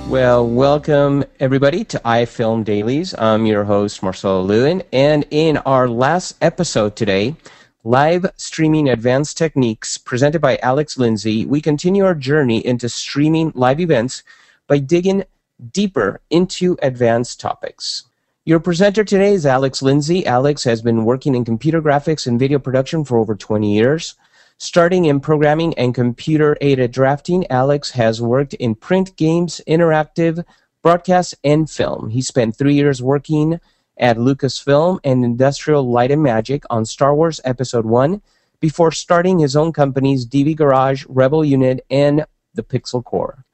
Well, welcome everybody to iFilm Dailies. I'm your host, Marcelo Lewin, and in our last episode today, Live Streaming Advanced Techniques, presented by Alex Lindsay, we continue our journey into streaming live events by digging deeper into advanced topics. Your presenter today is Alex Lindsay. Alex has been working in computer graphics and video production for over 20 years. Starting in programming and computer-aided drafting, Alex has worked in print, games, interactive, broadcast, and film. He spent 3 years working at Lucasfilm and Industrial Light and Magic on Star Wars Episode 1 before starting his own companies DV Garage, Rebel Unit, and The Pixel Core.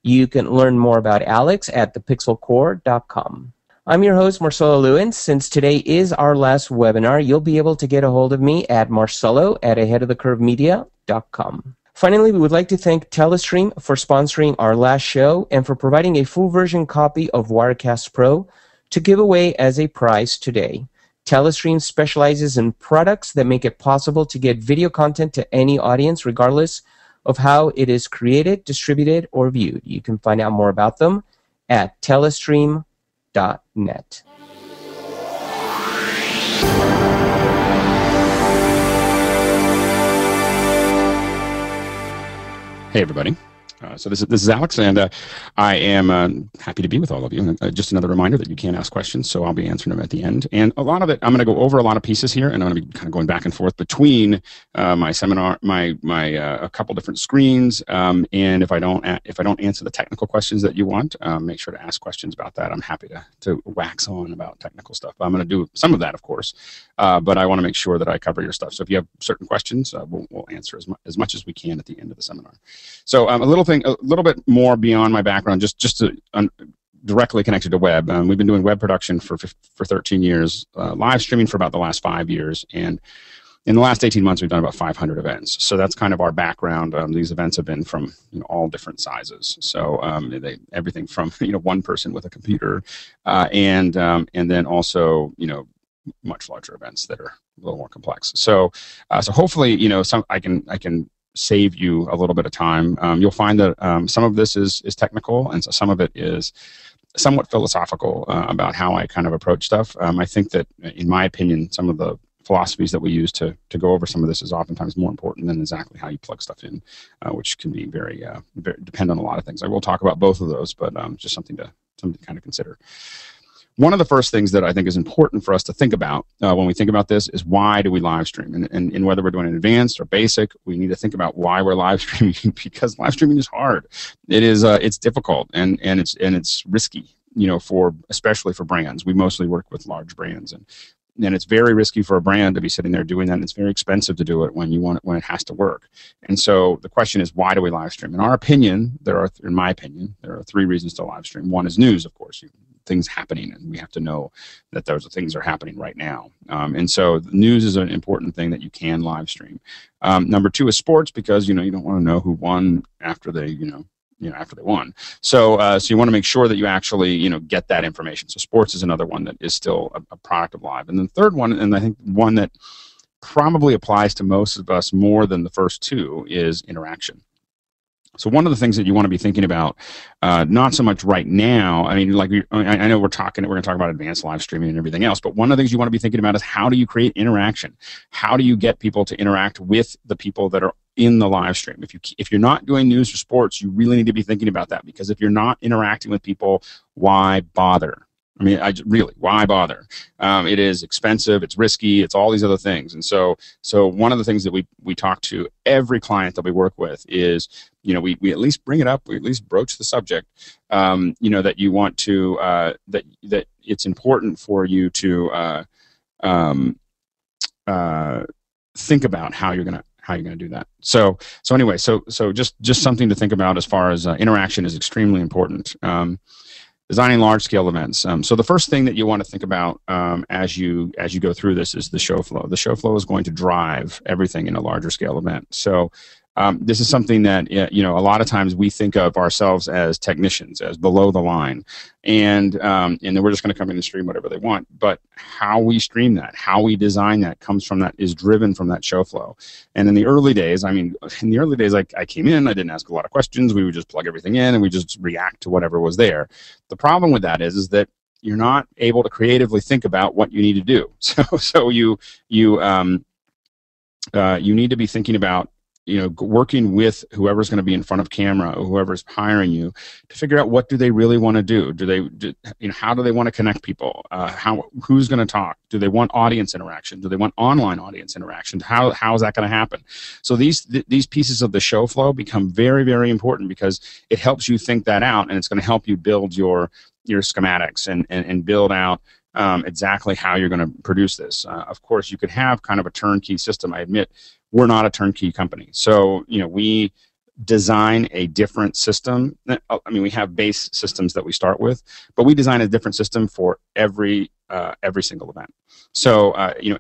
You can learn more about Alex at thepixelcore.com. I'm your host, Marcelo Lewin. Since today is our last webinar, you'll be able to get a hold of me at marcelo@aheadofthecurvemedia.com. Finally, we would like to thank Telestream for sponsoring our last show and for providing a full version copy of Wirecast Pro to give away as a prize today. Telestream specializes in products that make it possible to get video content to any audience, regardless of how it is created, distributed, or viewed. You can find out more about them at telestream.net. Hey, everybody. So this is Alex, and I am happy to be with all of you. Just another reminder that you can ask questions, so I'll be answering them at the end. And a lot of it, I'm going to go over a lot of pieces here, and I'm going to be kind of going back and forth between my seminar, a couple different screens. And if I don't answer the technical questions that you want, make sure to ask questions about that. I'm happy to wax on about technical stuff. I'm going to do some of that, of course, but I want to make sure that I cover your stuff. So if you have certain questions, we'll answer as much as we can at the end of the seminar. So a little bit more beyond my background, just to directly connected to web. We've been doing web production for 13 years, live streaming for about the last 5 years, and in the last 18 months, we've done about 500 events. So that's kind of our background. These events have been from all different sizes. So everything from one person with a computer, and then also much larger events that are a little more complex. So hopefully I can save you a little bit of time. You'll find that some of this is technical, and so some of it is somewhat philosophical about how I kind of approach stuff. I think that, in my opinion, some of the philosophies that we use to go over some of this is oftentimes more important than exactly how you plug stuff in, which can be very depend on a lot of things. I will talk about both of those, but just something to kind of consider. One of the first things that I think is important for us to think about when we think about this is, why do we live stream? And whether we're doing an advanced or basic, we need to think about why we're live streaming, because live streaming is hard. It is it's difficult and it's risky, especially for brands. We mostly work with large brands, and it's very risky for a brand to be sitting there doing that, and it's very expensive to do it when it has to work. And so the question is, why do we live stream? In my opinion, there are 3 reasons to live stream. One is news, of course. Things happening, and we have to know that those things are happening right now. And so the news is an important thing that you can live stream. Number 2 is sports, because you don't want to know who won after they after they won. So you want to make sure that you actually get that information. So sports is another one that is still a product of live. And the third one, and I think one that probably applies to most of us more than the first 2, is interaction. So one of the things that you want to be thinking about, not so much right now. I mean, I know we're going to talk about advanced live streaming and everything else, but one of the things you want to be thinking about is, how do you create interaction? How do you get people to interact with the people that are in the live stream? If you're not doing news or sports, you really need to be thinking about that, because if you're not interacting with people, why bother? I mean, why bother? It is expensive, it's risky, it's all these other things. And so one of the things that we talk to every client that we work with is, we at least bring it up, we at least broach the subject, that you want to, that it's important for you to think about how you're going to do that. So anyway, so just something to think about as far as interaction is extremely important. Designing large-scale events. So the first thing that you want to think about as you go through this is the show flow. The show flow is going to drive everything in a larger scale event. So This is something that, a lot of times we think of ourselves as technicians, as below the line, and then we're just going to come in and stream whatever they want. But how we stream that, how we design that, comes from that, is driven from that show flow. And in the early days, I came in, I didn't ask a lot of questions. We would just plug everything in and we just react to whatever was there. The problem with that is that you're not able to creatively think about what you need to do. So you need to be thinking about, working with whoever's going to be in front of camera or whoever's hiring you to figure out what do they really want to do. How do they want to connect people? Who's going to talk? Do they want audience interaction? Do they want online audience interaction? How is that going to happen? So these pieces of the show flow become very, very important because it helps you think that out, and it's going to help you build your schematics and build out exactly how you're going to produce this. Of course, you could have kind of a turnkey system. I admit we're not a turnkey company. So, we design a different system. We have base systems that we start with, but we design a different system for every single event. So,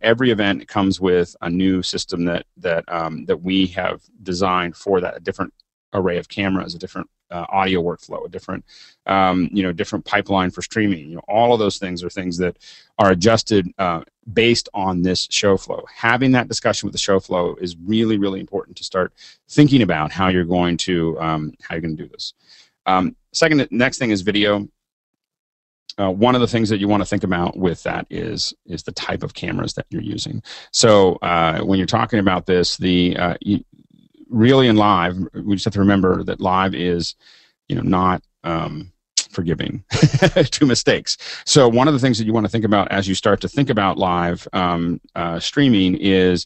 every event comes with a new system that we have designed for that, a different array of cameras, a different audio workflow, a different different pipeline for streaming. All of those things are things that are adjusted based on this show flow. Having that discussion with the show flow is really, really important to start thinking about how you're going to do this. Next thing is video. One of the things that you want to think about with that is the type of cameras that you're using. So when you're talking about this, really in live, we just have to remember that live is, not forgiving to mistakes. So one of the things that you want to think about as you start to think about live streaming is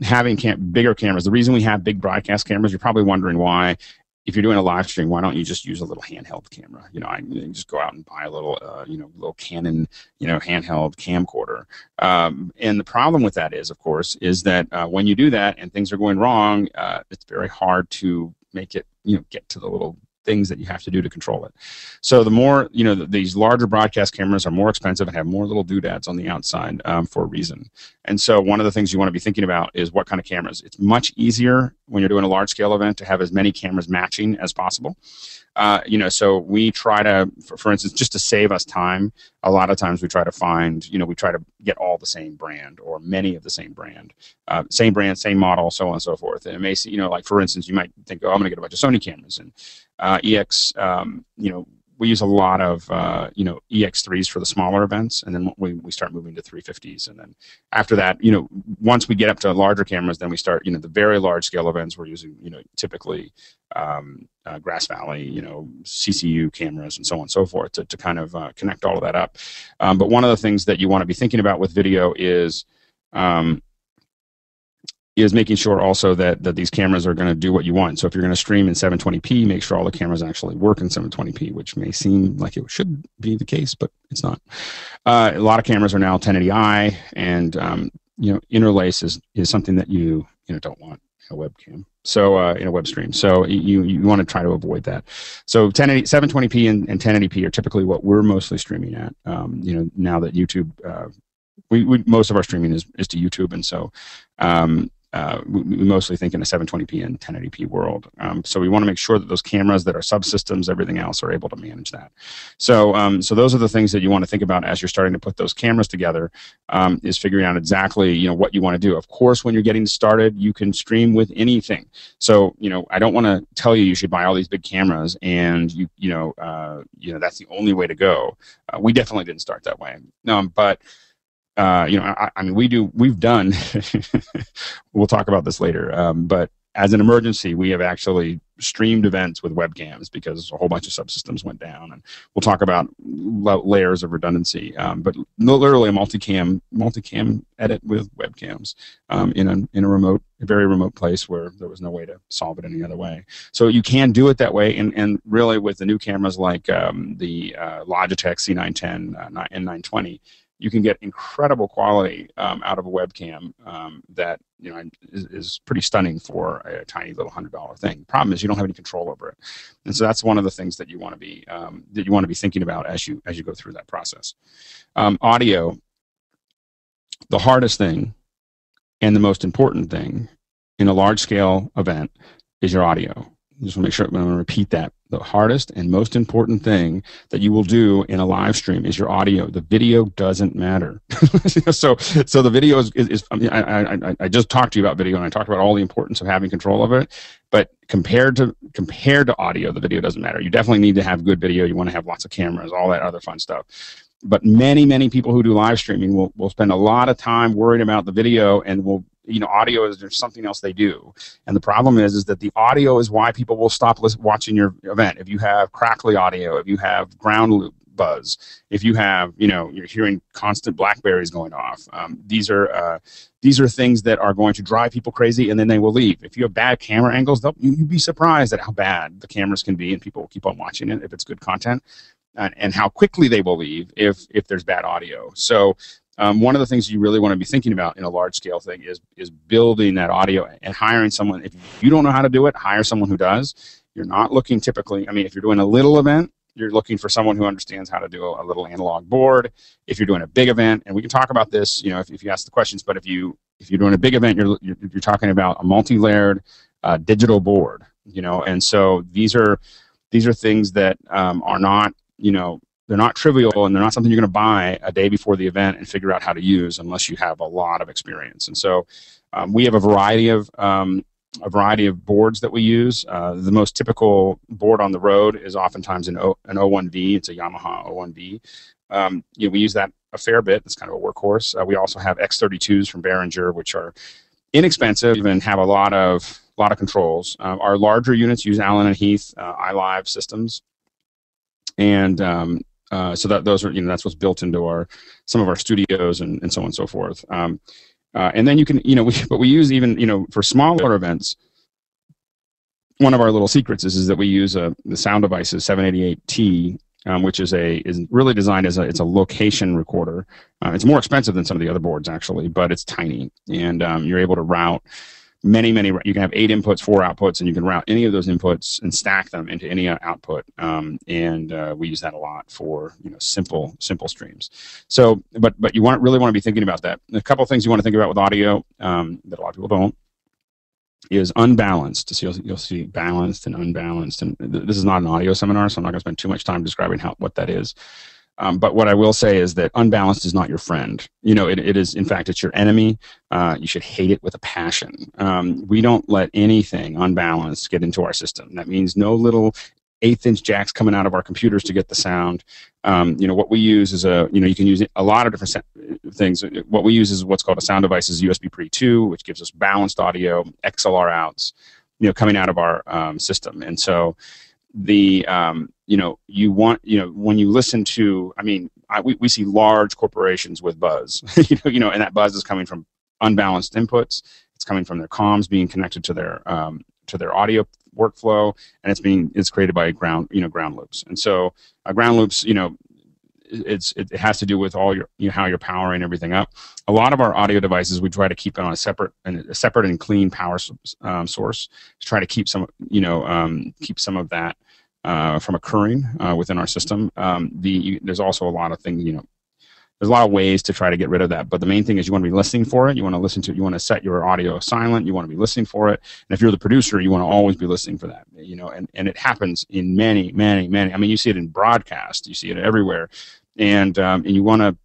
having bigger cameras. The reason we have big broadcast cameras, you're probably wondering why. If you're doing a live stream, why don't you just use a little handheld camera? I just go out and buy a little, little Canon, handheld camcorder. And the problem with that is, of course, is that when you do that and things are going wrong, it's very hard to make it, get to the little things that you have to do to control it. So the more, these larger broadcast cameras are more expensive and have more little doodads on the outside for a reason. And so one of the things you want to be thinking about is what kind of cameras. It's much easier when you're doing a large scale event to have as many cameras matching as possible. So we try to, for instance, just to save us time, a lot of times we try to get all the same brand or many of the same brand, same model, so on and so forth. And it may see, like for instance, you might think, oh, I'm going to get a bunch of Sony cameras and EX, we use a lot of EX3s for the smaller events, and then we start moving to 350s, and then after that, once we get up to larger cameras, then we start the very large scale events. We're using typically Grass Valley, CCU cameras, and so on and so forth to kind of connect all of that up. But one of the things that you want to be thinking about with video is making sure also that these cameras are going to do what you want. So if you're going to stream in 720p, make sure all the cameras actually work in 720p, which may seem like it should be the case, but it's not. A lot of cameras are now 1080i, and interlace is something that you don't want in a webcam. So in a web stream, so you want to try to avoid that. So 720p and 1080p are typically what we're mostly streaming at. Now that YouTube, we most of our streaming is to YouTube, and so we mostly think in a 720p and 1080p world. So we want to make sure that those cameras that are subsystems, everything else, are able to manage that. So those are the things that you want to think about as you're starting to put those cameras together, is figuring out exactly what you want to do. Of course, when you're getting started, you can stream with anything. So I don't want to tell you should buy all these big cameras and that's the only way to go. We definitely didn't start that way. But we've done, we'll talk about this later, but as an emergency, we have actually streamed events with webcams because a whole bunch of subsystems went down, and we'll talk about layers of redundancy, but literally a multicam edit with webcams in a very remote place where there was no way to solve it any other way. So you can do it that way, and really with the new cameras like the Logitech C910 and 920, you can get incredible quality out of a webcam that is pretty stunning for a tiny little $100 thing. The problem is you don't have any control over it, and so that's one of the things that you want to be thinking about as you go through that process. Audio, the hardest thing and the most important thing in a large scale event is your audio. Just want to make sure, I'm going to repeat that. The hardest and most important thing that you will do in a live stream is your audio. The video doesn't matter. so the video is I mean, I just talked to you about video, and I talked about all the importance of having control of it. But compared to audio, the video doesn't matter. You definitely need to have good video. You want to have lots of cameras, all that other fun stuff. But many people who do live streaming will spend a lot of time worrying about the video, and audio is there's something else they do. And the problem is that the audio is why people will stop watching your event. If you have crackly audio, if you have ground loop buzz, if you have, you're hearing constant blackberries going off, these are things that are going to drive people crazy, and then they will leave. If you have bad camera angles, you'd be surprised at how bad the cameras can be, and people will keep on watching it if it's good content. And how quickly they will leave if there's bad audio. So one of the things you really want to be thinking about in a large scale thing is building that audio and hiring someone. If you don't know how to do it, hire someone who does. You're not looking typically, if you're doing a little event, you're looking for someone who understands how to do a little analog board. If you're doing a big event, and we can talk about this, if you ask the questions, but if you're doing a big event, you're talking about a multi-layered digital board, and so these are things that are not, they're not trivial, and they're not something you're going to buy a day before the event and figure out how to use unless you have a lot of experience. And so we have a variety of boards that we use. The most typical board on the road is oftentimes an O1V. It's a Yamaha O1V. We use that a fair bit. It's kind of a workhorse. We also have X32s from Behringer, which are inexpensive and have a lot of controls. Our larger units use Allen and Heath iLive systems. And so those are, that's what's built into some of our studios and so on and so forth. And then you can, but we use even, for smaller events, one of our little secrets is that we use the Sound Devices 788T, which is really designed as it's a location recorder. It's more expensive than some of the other boards actually, but it's tiny, and you're able to route many, you can have 8 inputs, 4 outputs, and you can route any of those inputs and stack them into any output. And we use that a lot for simple streams. So, but you really want to be thinking about that. A couple of things you want to think about with audio that a lot of people don't is unbalanced. So you'll see balanced and unbalanced. And this is not an audio seminar, so I'm not going to spend too much time describing what that is. But what I will say is that unbalanced is not your friend. It is, in fact, it's your enemy. You should hate it with a passion. We don't let anything unbalanced get into our system. That means no little 1/8-inch jacks coming out of our computers to get the sound. What we use is you can use a lot of different things. What we use is what's called a Sound Devices USB Pre 2, which gives us balanced audio, XLR outs, coming out of our system. And so you want, when you listen to, we see large corporations with buzz, and that buzz is coming from unbalanced inputs. It's coming from their comms being connected to their audio workflow, and it's created by ground loops. And so ground loops, it has to do with all your, how you're powering everything up. A lot of our audio devices, we try to keep it on a separate and clean power source to try to keep some of that from occurring within our system. There's also a lot of things, there's a lot of ways to try to get rid of that. But the main thing is you want to be listening for it. You want to listen to it. You want to set your audio silent. You want to be listening for it. And if you're the producer, you want to always be listening for that. And it happens in many. You see it in broadcast. You see it everywhere. And you want to,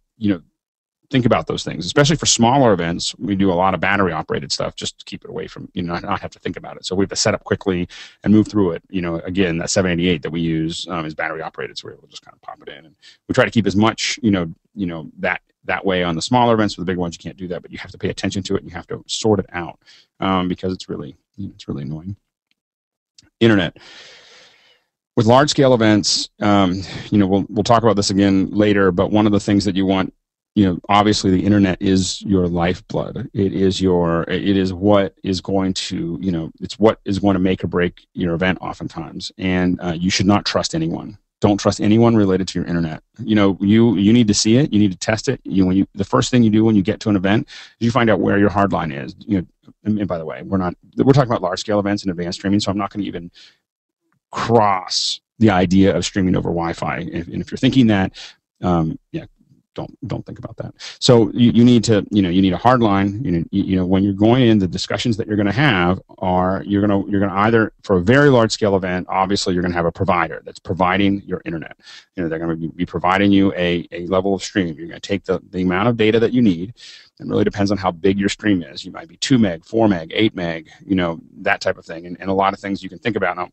think about those things, especially for smaller events. We do a lot of battery operated stuff just to keep it away from, not have to think about it. So we have to set up quickly and move through it. Again, that 788 that we use is battery operated. So we're able to just kind of pop it in, and we try to keep as much, that way on the smaller events. For the big ones, you can't do that, but you have to pay attention to it, and you have to sort it out because it's really annoying. Internet. With large scale events, we'll talk about this again later, but one of the things that you want, obviously the internet is your lifeblood. It is what is going to, it's what is going to make or break your event oftentimes. And you should not trust anyone. Don't trust anyone related to your internet. You need to see it. You need to test it. The first thing you do when you get to an event is you find out where your hard line is. And by the way, we're talking about large scale events and advanced streaming, so I'm not going to even cross the idea of streaming over Wi-Fi. And if you're thinking that, don't think about that. So you need to, you need a hard line. When you're going in, the discussions that you're going to have are you're going to either, for a very large scale event, obviously you're going to have a provider that's providing your internet. They're going to be providing you a level of stream. You're going to take the amount of data that you need. It really depends on how big your stream is. You might be 2 meg, 4 meg, 8 meg, that type of thing. And a lot of things you can think about. Now,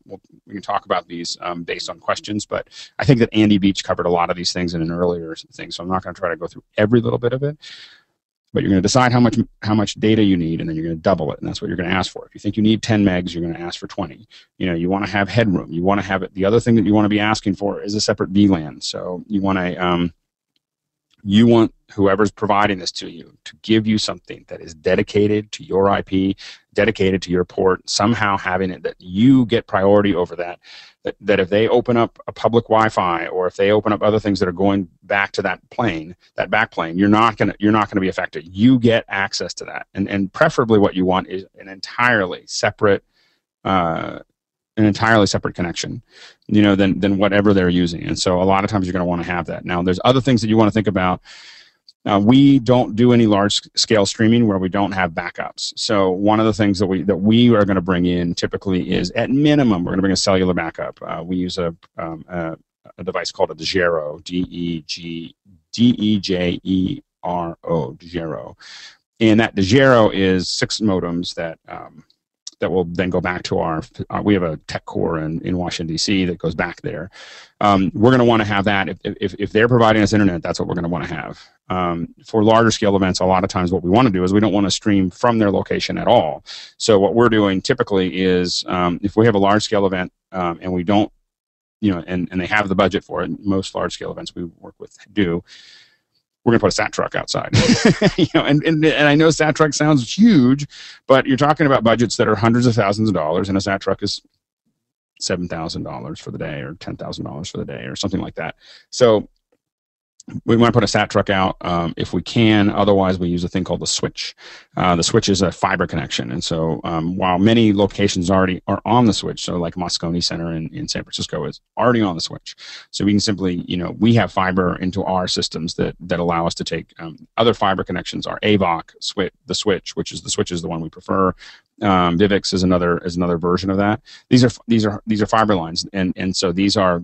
we can talk about these based on questions, but I think that Andy Beach covered a lot of these things in an earlier thing. So I'm not going to try to go through every little bit of it, but you're going to decide how much data you need, and then you're going to double it. And that's what you're going to ask for. If you think you need 10 megs, you're going to ask for 20. You want to have headroom. You want to have it. The other thing that you want to be asking for is a separate VLAN. So you want whoever's providing this to you to give you something that is dedicated to your IP, dedicated to your port, somehow having it that you get priority over that if they open up a public Wi-Fi, or if they open up other things that are going back to that back plane, you're not going to be affected. You get access to that. And preferably what you want is an entirely separate connection, than whatever they're using. And so a lot of times you're going to want to have that. Now, there's other things that you want to think about. We don't do any large scale streaming where we don't have backups. So one of the things that we are going to bring in typically is, at minimum, we're going to bring a cellular backup. We use a device called a Dejero, Dejero, Dejero. And that Dejero is 6 modems that will then go back to we have a tech core in Washington, D.C. that goes back there. We're going to want to have that. If they're providing us internet, that's what we're going to want to have. For larger scale events, a lot of times what we want to do is we don't want to stream from their location at all. So what we're doing typically is, if we have a large scale event and we don't, and they have the budget for it, most large scale events we work with do, we're going to put a sat truck outside. And I know sat truck sounds huge, but you're talking about budgets that are hundreds of thousands of dollars, and a sat truck is $7,000 for the day, or $10,000 for the day, or something like that. So we want to put a sat truck out if we can. Otherwise, we use a thing called the switch. The switch is a fiber connection. And so while many locations already are on the switch, so like Moscone Center in San Francisco is already on the switch. So we can simply, we have fiber into our systems that allow us to take other fiber connections. Our AVOC the switch, which is the one we prefer. Vivix is another version of that. These are fiber lines, and so these are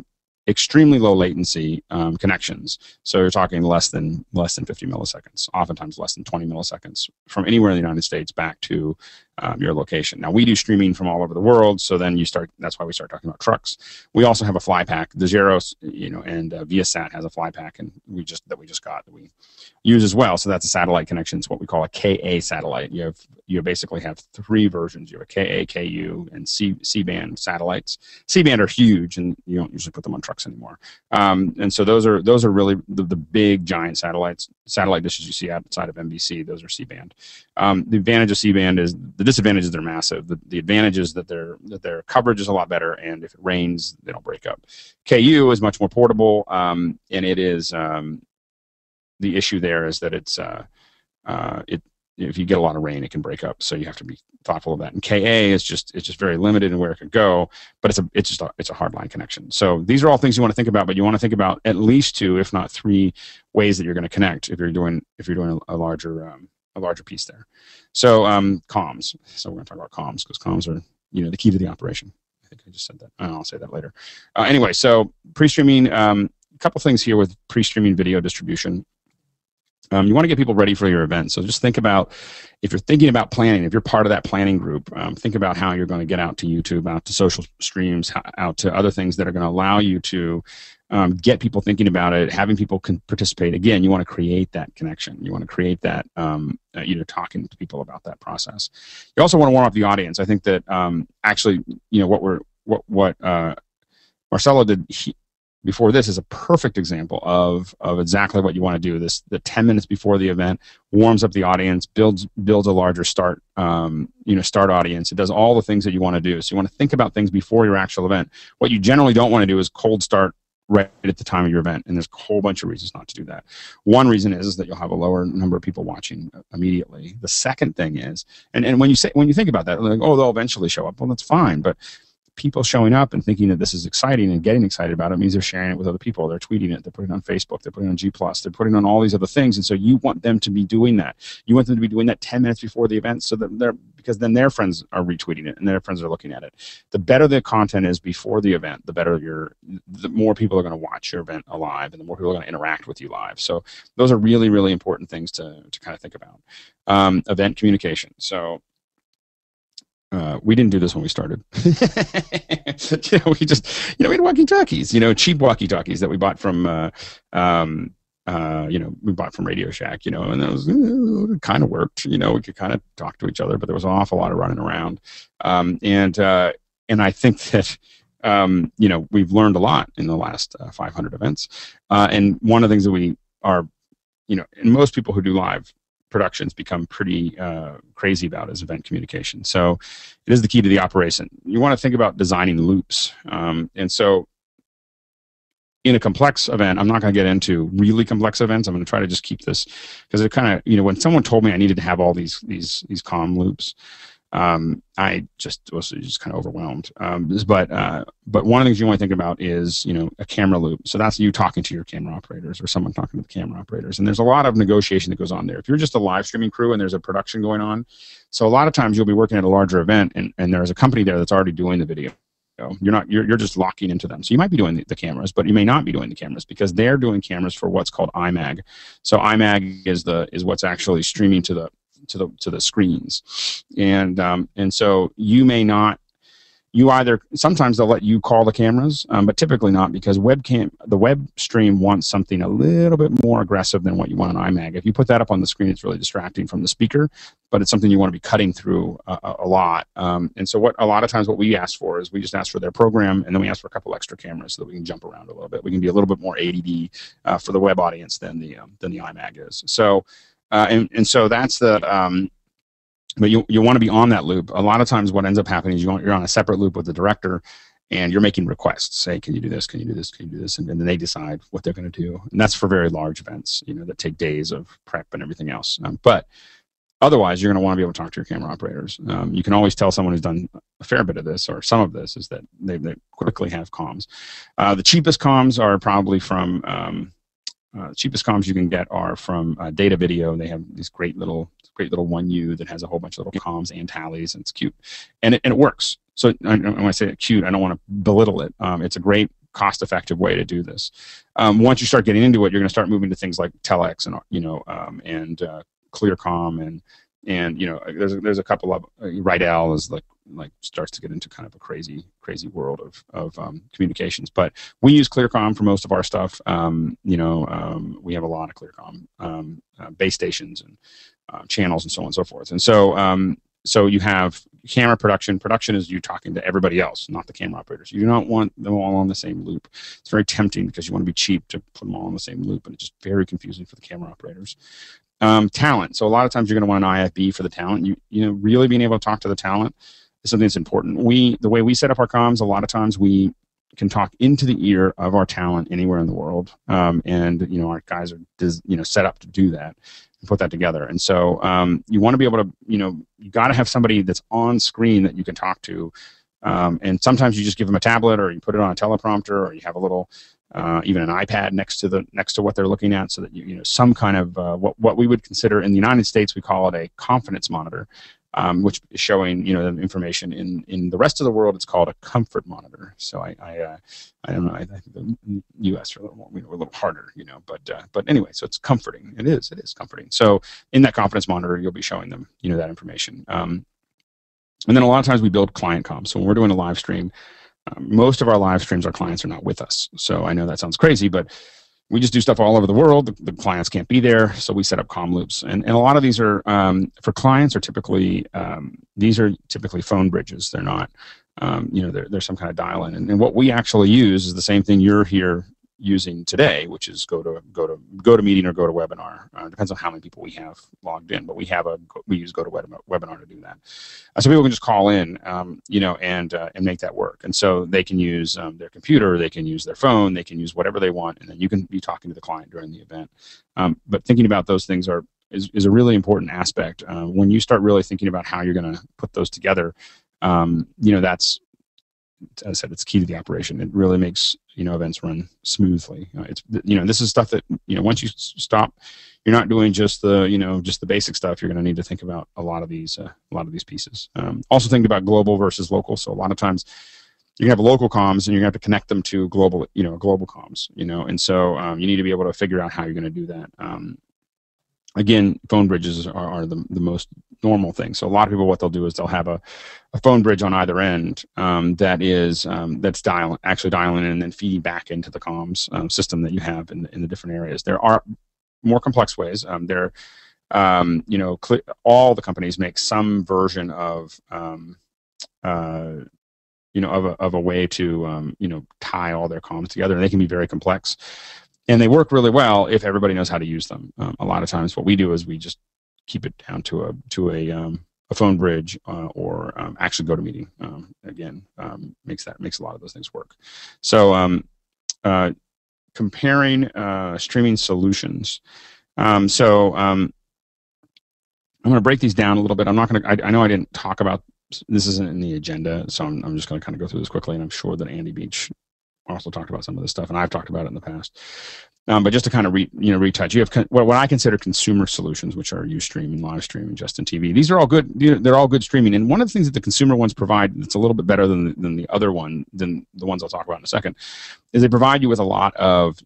extremely low latency connections. So you're talking less than 50 milliseconds, oftentimes less than 20 milliseconds from anywhere in the United States back to your location. Now, we do streaming from all over the world, so then that's why we start talking about trucks. We also have a fly pack. The Zeros, and Viasat has a fly pack, and we just got that we use as well. So that's a satellite connection. It's what we call a KA satellite. You basically have 3 versions. You have a KA, KU, and C-band satellites. C-band are huge, and you don't usually put them on trucks anymore. And so those are really the big giant satellite dishes you see outside of NBC. Those are C-band. The advantage of C-band is the disadvantage is they're massive. The advantage is that their coverage is a lot better, and if it rains, they don't break up. KU is much more portable, and it is the issue there is that if you get a lot of rain, it can break up. So you have to be thoughtful of that. And KA is just very limited in where it could go, but it's a hardline connection. So these are all things you want to think about, but you want to think about at least 2, if not 3, ways that you're going to connect if you're doing a larger piece there. So comms. So we're going to talk about comms because comms are the key to the operation. I think I just said that. I'll say that later. Anyway, so pre-streaming. A couple things here with pre-streaming video distribution. You want to get people ready for your event. So just think about, if you're thinking about planning, if you're part of that planning group, think about how you're going to get out to YouTube, out to social streams, out to other things that are going to allow you to get people thinking about it, having people can participate. Again, you want to create that connection. You want to create that, talking to people about that process. You also want to warm up the audience. I think that actually, what Marcelo did before this is a perfect example of exactly what you want to do. The 10 minutes before the event warms up the audience, builds a larger start audience. It does all the things that you want to do. So you want to think about things before your actual event. What you generally don't want to do is cold start right at the time of your event, and there's a whole bunch of reasons not to do that. One reason is that you'll have a lower number of people watching immediately. The second thing is, and when you think about that, like, oh, they'll eventually show up. Well, that's fine, but people showing up and thinking that this is exciting and getting excited about it means they're sharing it with other people. They're tweeting it. They're putting it on Facebook. They're putting it on G+. They're putting it on all these other things. And so you want them to be doing that. You want them to be doing that 10 minutes before the event so that because then their friends are retweeting it and their friends are looking at it. The better the content is before the event, the more people are going to watch your event live and the more people are going to interact with you live. So those are really, really important things to kind of think about. Event communication. So we didn't do this when we started. We had walkie-talkies, cheap walkie-talkies that we bought from, we bought from Radio Shack, and it kind of worked. We could kind of talk to each other, but there was an awful lot of running around. And I think that, we've learned a lot in the last 500 events. And one of the things that we are, and most people who do live productions become pretty crazy about is event communication. So it is the key to the operation. You want to think about designing loops. And so in a complex event, I'm not going to get into really complex events. I'm going to try to just keep this because it kind of, when someone told me I needed to have all these comm loops, I just was just kind of overwhelmed. But one of the things you want to think about is, a camera loop. So that's you talking to your camera operators or someone talking to the camera operators. And there's a lot of negotiation that goes on there. If you're just a live streaming crew and there's a production going on, so a lot of times you'll be working at a larger event and there's a company there that's already doing the video. You're just locking into them. So you might be doing the cameras, but you may not be doing the cameras because they're doing cameras for what's called IMAG. So IMAG is what's actually streaming to the screens, and so you may not. Sometimes they'll let you call the cameras, but typically not because the web stream wants something a little bit more aggressive than what you want on IMAG. If you put that up on the screen, it's really distracting from the speaker, but it's something you want to be cutting through a lot. And so a lot of times what we ask for is we just ask for their program, and then we ask for a couple extra cameras so that we can jump around a little bit. We can be a little bit more ADD for the web audience than the IMAG is. So and so that's the. But you want to be on that loop. A lot of times what ends up happening is you're on a separate loop with the director and you're making requests. Say, can you do this? Can you do this? Can you do this? And then they decide what they're going to do. And that's for very large events, that take days of prep and everything else. But otherwise, you're going to want to be able to talk to your camera operators. You can always tell someone who's done a fair bit of this or some of this is that they quickly have comms. The cheapest comms are probably from... the cheapest comms you can get are from Data Video. They have these great little 1U that has a whole bunch of little comms and tallies, and it's cute, and it works. So when I say cute, I don't want to belittle it. It's a great cost-effective way to do this. Once you start getting into it, you're going to start moving to things like Telex and ClearCom and there's a couple of Rydell is like starts to get into kind of a crazy world of communications. But we use ClearCom for most of our stuff. We have a lot of ClearCom base stations and channels and so on and so forth. And so you have camera production. Production is you talking to everybody else, not the camera operators. You do not want them all on the same loop. It's very tempting because you want to be cheap to put them all on the same loop, and it's just very confusing for the camera operators. Talent. So a lot of times you're going to want an IFB for the talent. Really being able to talk to the talent is something that's important. The way we set up our comms, a lot of times we can talk into the ear of our talent anywhere in the world, and our guys are set up to do that and put that together. And so you want to be able to you got to have somebody that's on screen that you can talk to, and sometimes you just give them a tablet or you put it on a teleprompter or you have a little. Even an iPad next to what they're looking at, so that some kind of what we would consider in the United States we call it a confidence monitor, which is showing the information. In the rest of the world it's called a comfort monitor. So I don't know. I think the U.S. are a little harder, But anyway, so it's comforting. It is comforting. So in that confidence monitor you'll be showing them that information. And then a lot of times we build client comms. So when we're doing a live stream. Most of our live streams, our clients are not with us. So I know that sounds crazy, but we just do stuff all over the world. The clients can't be there, so we set up comm loops. And a lot of these are, for clients, are typically, these are typically phone bridges. They're not, they're some kind of dial-in. And what we actually use is the same thing you're here using today, which is go to meeting or go to webinar. Depends on how many people we have logged in, but we use go to webinar to do that. So people can just call in, and make that work. And so they can use their computer, they can use their phone, they can use whatever they want, and then you can be talking to the client during the event. But thinking about those things is a really important aspect. When you start really thinking about how you're going to put those together, as I said, it's key to the operation. It really makes events run smoothly. It's this is stuff that once you stop, you're not doing just the basic stuff. You're going to need to think about a lot of these pieces. Also think about global versus local. So a lot of times you have local comms and you're going to have to connect them to global comms. And so you need to be able to figure out how you're going to do that. Again, phone bridges are the most normal thing. So a lot of people, what they'll do is they'll have a phone bridge on either end that's actually dialing in and then feeding back into the comms system that you have in the different areas. There are more complex ways. All the companies make some version of of a way to tie all their comms together, and they can be very complex. And they work really well if everybody knows how to use them. A lot of times, what we do is we just keep it down to a phone bridge or actually GoToMeeting. Again, makes a lot of those things work. So comparing streaming solutions. I'm going to break these down a little bit. I'm not going to. I know I didn't talk about this. Isn't in the agenda, so I'm just going to kind of go through this quickly. And I'm sure that Andy Beach also talked about some of this stuff, and I've talked about it in the past. But just to kind of retouch, you have what I consider consumer solutions, which are Ustream and Livestream and Justin TV. These are all good. They're all good streaming. And one of the things that the consumer ones provide that's a little bit better than the ones I'll talk about in a second is they provide you with a lot of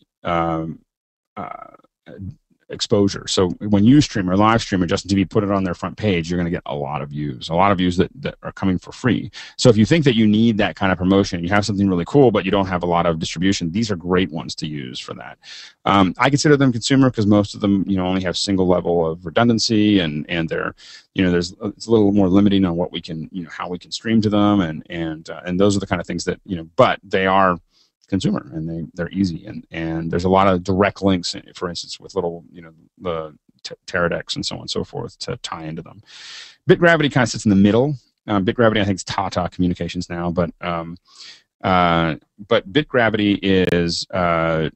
exposure. So when Ustream or Livestream or Justin TV put it on their front page, you're going to get a lot of views that are coming for free. So if you think that you need that kind of promotion, you have something really cool, but you don't have a lot of distribution, these are great ones to use for that. I consider them consumer because most of them, only have single level of redundancy and they're, it's a little more limiting on what we can, how we can stream to them. And those are the kind of things that, but they are consumer and they're easy and there's a lot of direct links, for instance, with little the Teradeks and so on and so forth to tie into them. BitGravity kind of sits in the middle. BitGravity I think is Tata Communications now, but BitGravity is kind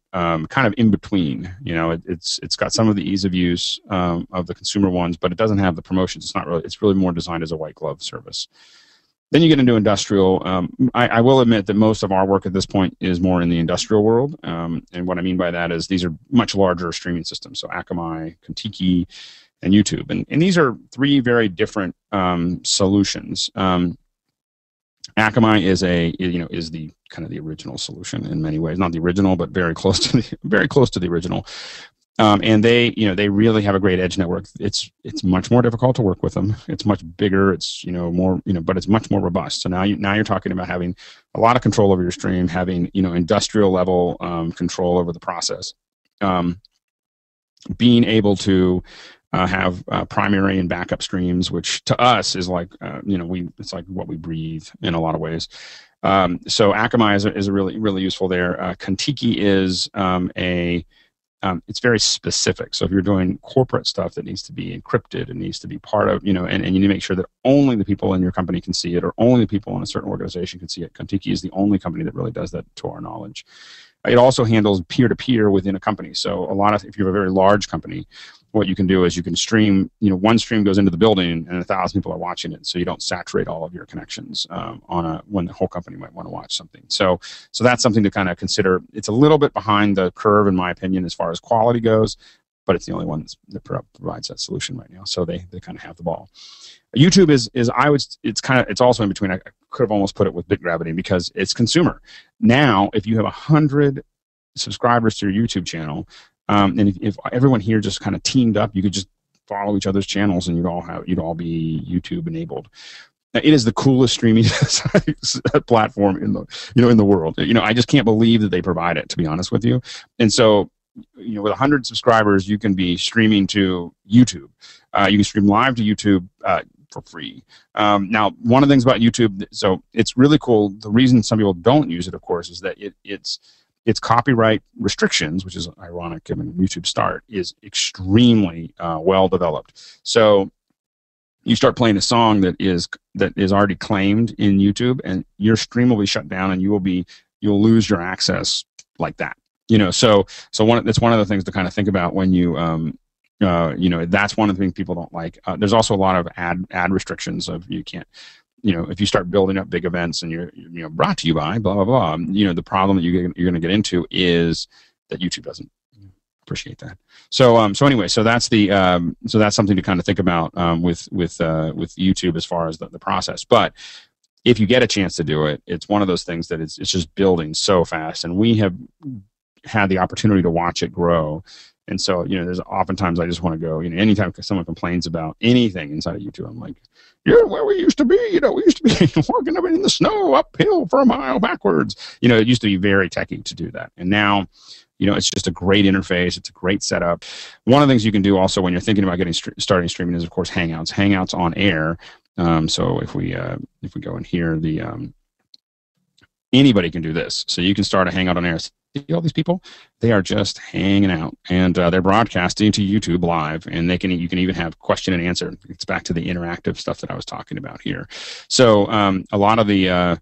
of in between. It's got some of the ease of use of the consumer ones, but it doesn't have the promotions. It's really more designed as a white glove service. Then you get into industrial. I will admit that most of our work at this point is more in the industrial world. And what I mean by that is these are much larger streaming systems. So Akamai, Kontiki, and YouTube. And these are three very different solutions. Akamai is the kind of the original solution in many ways. Not the original, but very close to the original. And they really have a great edge network. It's much more difficult to work with them. It's much bigger. It's more but it's much more robust. So now you're talking about having a lot of control over your stream, having industrial level control over the process, being able to have primary and backup streams, which to us is like it's like what we breathe in a lot of ways. So Akamai is a really useful there. Kontiki is it's very specific. So if you're doing corporate stuff that needs to be encrypted, it needs to be part of, and you need to make sure that only the people in your company can see it or only the people in a certain organization can see it. Kontiki is the only company that really does that to our knowledge. It also handles peer-to-peer within a company. So if you have a very large company, what you can do is you can stream, one stream goes into the building and 1,000 people are watching it. So you don't saturate all of your connections when the whole company might want to watch something. So that's something to kind of consider. It's a little bit behind the curve, in my opinion, as far as quality goes, but it's the only one that provides that solution right now. So they kind of have the ball. YouTube it's also in between. I could have almost put it with BitGravity because it's consumer. Now, if you have 100 subscribers to your YouTube channel, and if everyone here just kind of teamed up, you could just follow each other's channels, and you'd all be YouTube enabled. It is the coolest streaming platform in the world. I just can't believe that they provide it, to be honest with you. And so, with 100 subscribers, you can be streaming to YouTube. You can stream live to YouTube for free. Now, one of the things about YouTube, so it's really cool. The reason some people don't use it, of course, is that its copyright restrictions, which is ironic given YouTube's start, is extremely well developed. So you start playing a song that is already claimed in YouTube, and your stream will be shut down, and you'll lose your access like that. So that's one of the things to kind of think about when you that's one of the things people don't like. There's also a lot of ad restrictions of you can't. if you start building up big events and you're brought to you by blah blah blah, the problem that you're going to get into is that YouTube doesn't appreciate that. So anyway, so that's something to kind of think about with YouTube as far as the process. But if you get a chance to do it, it's one of those things that it's just building so fast, and we have had the opportunity to watch it grow. And so, there's oftentimes I just want to go, anytime someone complains about anything inside of YouTube, I'm like, you're where we used to be. We used to be working in the snow uphill for a mile backwards. It used to be very techy to do that. And now, it's just a great interface. It's a great setup. One of the things you can do also when you're thinking about starting streaming is, of course, Hangouts on air. So if we go in here, anybody can do this. So you can start a Hangout on air. See all these people? They are just hanging out, and they're broadcasting to YouTube live, and you can even have question and answer. It's back to the interactive stuff that I was talking about here. So a lot of the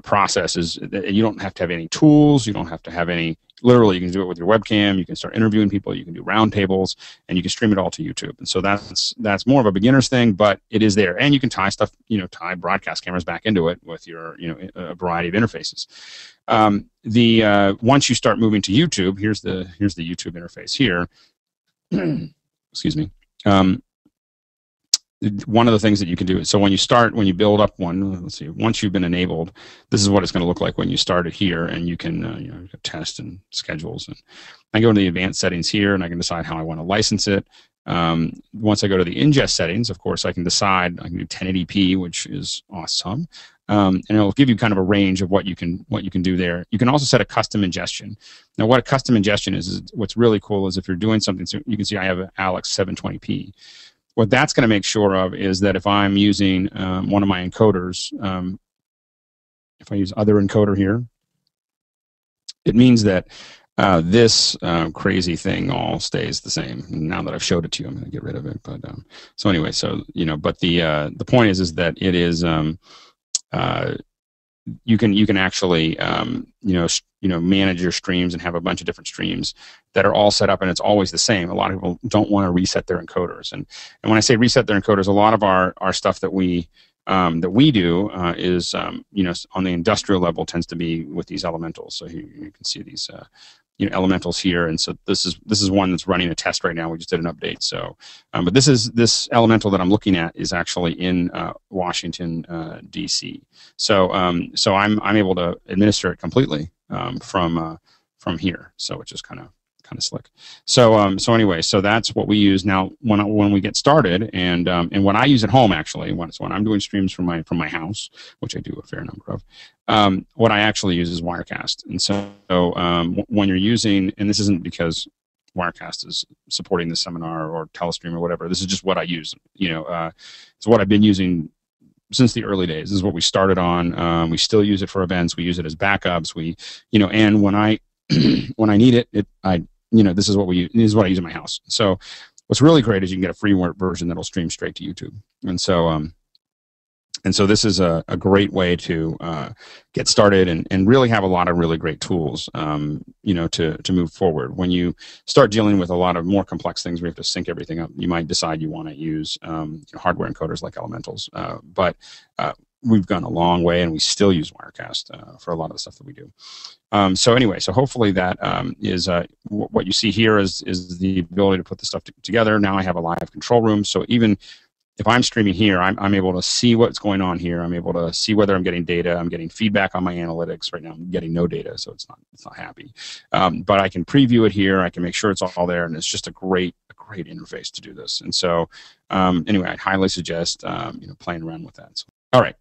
process is you don't have to have any tools. You don't have to have any. Literally, you can do it with your webcam. You can start interviewing people. You can do roundtables, and you can stream it all to YouTube. And so that's more of a beginner's thing, but it is there. And you can tie stuff, tie broadcast cameras back into it with your, a variety of interfaces. Once you start moving to YouTube, here's the YouTube interface here. Excuse me. One of the things that you can do, so when you build up one, let's see, once you've been enabled, this is what it's going to look like when you start it here, and you can test and schedules. And I go into the advanced settings here, and I can decide how I want to license it. Once I go to the ingest settings, of course, I can decide I can do 1080p, which is awesome, and it'll give you kind of a range of what you can do there. You can also set a custom ingestion. Now, what a custom ingestion is what's really cool is if you're doing something. So you can see I have an Alex 720p. What that's going to make sure of is that if I'm using one of my encoders, if I use other encoder here, it means that this crazy thing all stays the same. Now that I've showed it to you, I'm going to get rid of it. But so anyway, but the point is that it is you can actually manage your streams and have a bunch of different streams that are all set up, and it's always the same. A lot of people don't want to reset their encoders, and when I say reset their encoders, a lot of our stuff that we do is on the industrial level tends to be with these elementals. So you can see these elementals here, and so this is one that's running a test right now. We just did an update. So but this elemental that I'm looking at is actually in Washington DC. So I'm able to administer it completely from here, so which is kind of slick. So anyway, so that's what we use now when we get started, and what I use at home actually. When I'm doing streams from my house, which I do a fair number of, what I actually use is Wirecast. And so when you're using, and this isn't because Wirecast is supporting the seminar or Telestream or whatever. This is just what I use. It's what I've been using since the early days. This is what we started on. We still use it for events. We use it as backups. And when I when I need it, this is what we use. This is what I use in my house. So what's really great is you can get a free version that'll stream straight to YouTube. And so this is a great way to get started and really have a lot of really great tools, to move forward. When you start dealing with a lot of more complex things, we have to sync everything up. You might decide you want to use hardware encoders like elementals, but we've gone a long way, and we still use Wirecast for a lot of the stuff that we do. So anyway, so hopefully that is what you see here is the ability to put the stuff together. Now I have a live control room, so even if I'm streaming here, I'm able to see what's going on here. I'm able to see whether I'm getting data. I'm getting feedback on my analytics. Right now I'm getting no data, so it's not happy. But I can preview it here. I can make sure it's all there, and it's just a great interface to do this. And so anyway, I'd highly suggest playing around with that. So, all right.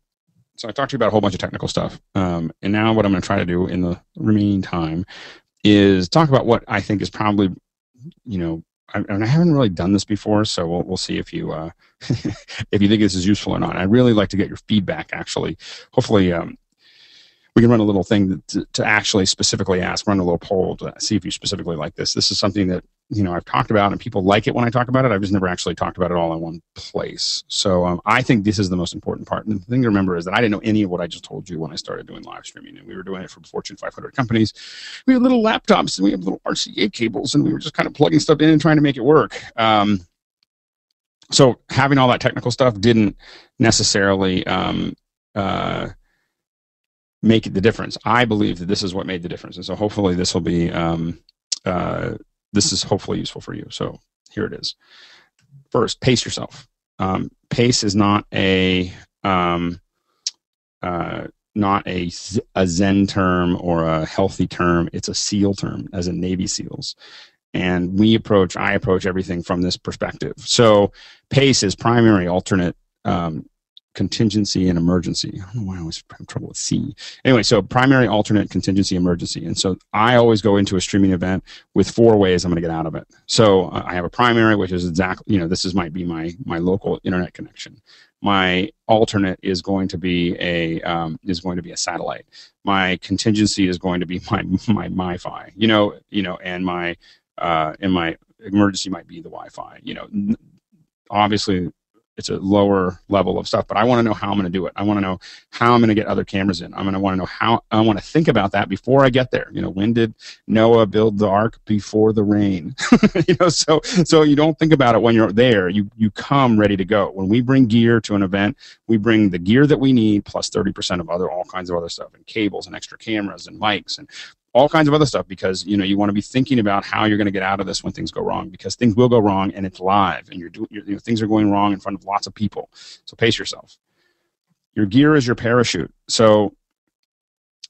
So I talked to you about a whole bunch of technical stuff, and now what I'm going to try to do in the remaining time is talk about what I think is probably, I haven't really done this before, so we'll see if you if you think this is useful or not. I'd really like to get your feedback. Actually, hopefully, we can run a little thing to actually specifically run a little poll to see if you specifically like this. This is something that I've talked about, and people like it when I talk about it. I've just never actually talked about it all in one place. So I think this is the most important part. And the thing to remember is that I didn't know any of what I just told you when I started doing live streaming. And we were doing it for Fortune 500 companies. We had little laptops, and we have little RCA cables, and we were just kind of plugging stuff in and trying to make it work. So having all that technical stuff didn't necessarily make the difference. I believe that this is what made the difference, and so hopefully this will be this is hopefully useful for you. So here it is. First, pace yourself. Pace is not a a Zen term or a healthy term. It's a SEAL term, as in Navy SEALs. And I approach everything from this perspective. So PACE is primary, alternate, contingency, and emergency. I don't know why I always have trouble with C. Anyway, so primary, alternate, contingency, emergency. And so I always go into a streaming event with 4 ways I'm going to get out of it. So I have a primary, which is exactly, might be my local internet connection. My alternate is going to be a satellite. My contingency is going to be my MiFi, and my emergency might be the Wi-Fi. Obviously it's a lower level of stuff, but I want to know how I'm going to do it. I want to know how I'm going to get other cameras in. I'm going to want to know how. I want to think about that before I get there. When did Noah build the ark? Before the rain. So you don't think about it when you're there. You come ready to go. When we bring gear to an event, we bring the gear that we need plus 30% of all kinds of other stuff, and cables and extra cameras and mics and all kinds of other stuff, because you want to be thinking about how you're going to get out of this when things go wrong, because things will go wrong, and it's live, and things are going wrong in front of lots of people. So pace yourself. Your gear is your parachute. So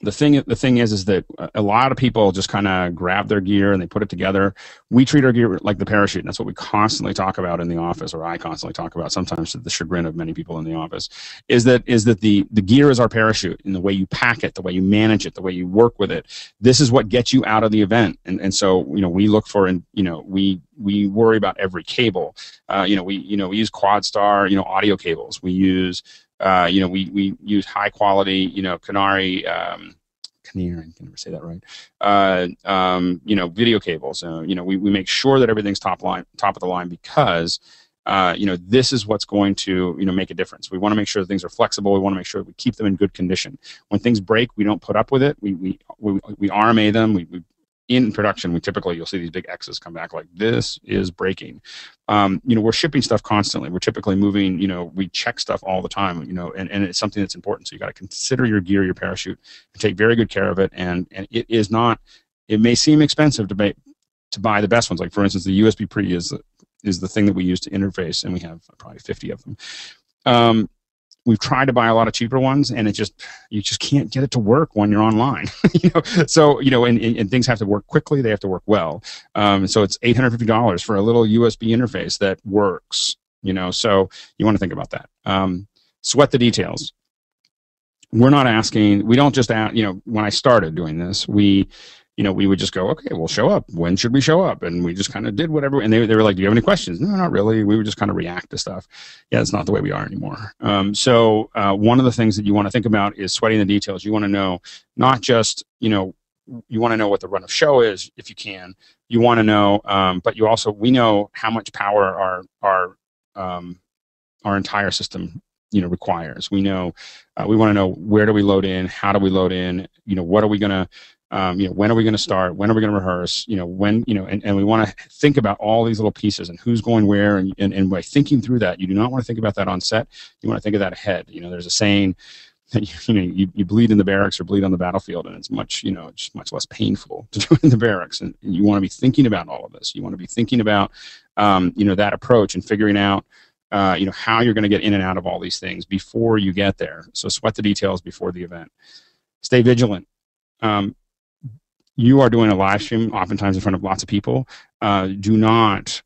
the thing is that a lot of people just kind of grab their gear and they put it together. We treat our gear like the parachute, and that's what we constantly talk about in the office, or I constantly talk about, sometimes to the chagrin of many people in the office, is that the gear is our parachute, in the way you pack it, the way you manage it, the way you work with it. This is what gets you out of the event. And so we look for, and we worry about every cable. We use QuadStar audio cables. We use we use high quality, Canary, I can never say that right. Video cables. We make sure that everything's top of the line, because this is what's going to make a difference. We want to make sure that things are flexible. We want to make sure that we keep them in good condition. When things break, we don't put up with it. We RMA them. In production, you'll see these big X's come back like, this is breaking. We're shipping stuff constantly. We're typically moving, we check stuff all the time, and it's something that's important. So you got to consider your gear, your parachute, and take very good care of it. And it may seem expensive to buy the best ones. Like, for instance, the USB pre is the thing that we use to interface, and we have probably 50 of them. We've tried to buy a lot of cheaper ones, and you just can't get it to work when you're online. So and things have to work quickly. They have to work well. So it's $850 for a little USB interface that works. So you want to think about that. Sweat the details. We don't just ask. When I started doing this, we would just go, okay, we'll show up. When should we show up? And we just kind of did whatever. And they were like, do you have any questions? No, not really. We would just kind of react to stuff. Yeah, it's not the way we are anymore. So one of the things that you want to think about is sweating the details. You want to know not just, you want to know what the run of show is, if you can. You want to know, but we know how much power our entire system requires. We know, we want to know, where do we load in? How do we load in? What are we going to, when are we going to start? When are we going to rehearse? When, and we want to think about all these little pieces and who's going where. And by thinking through that, you do not want to think about that on set. You want to think of that ahead. There's a saying that, you bleed in the barracks or bleed on the battlefield, and it's much less painful to do it in the barracks. And you want to be thinking about all of this. You want to be thinking about, that approach, and figuring out, how you're going to get in and out of all these things before you get there. So sweat the details before the event. Stay vigilant. You are doing a live stream, oftentimes in front of lots of people. Do not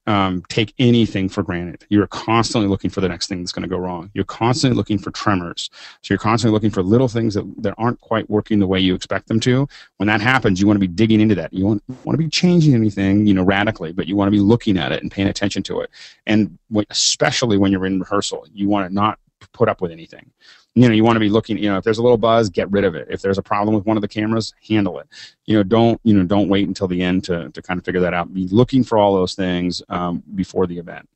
take anything for granted. You're constantly looking for the next thing that's going to go wrong. You're constantly looking for tremors. So you're constantly looking for little things that aren't quite working the way you expect them to. When that happens, you want to be digging into that. You want to be changing anything, radically, but you want to be looking at it and paying attention to it. And especially when you're in rehearsal, you want to not put up with anything. You want to be looking, if there's a little buzz, get rid of it. If there's a problem with one of the cameras, handle it. Don't wait until the end to kind of figure that out. Be looking for all those things before the event.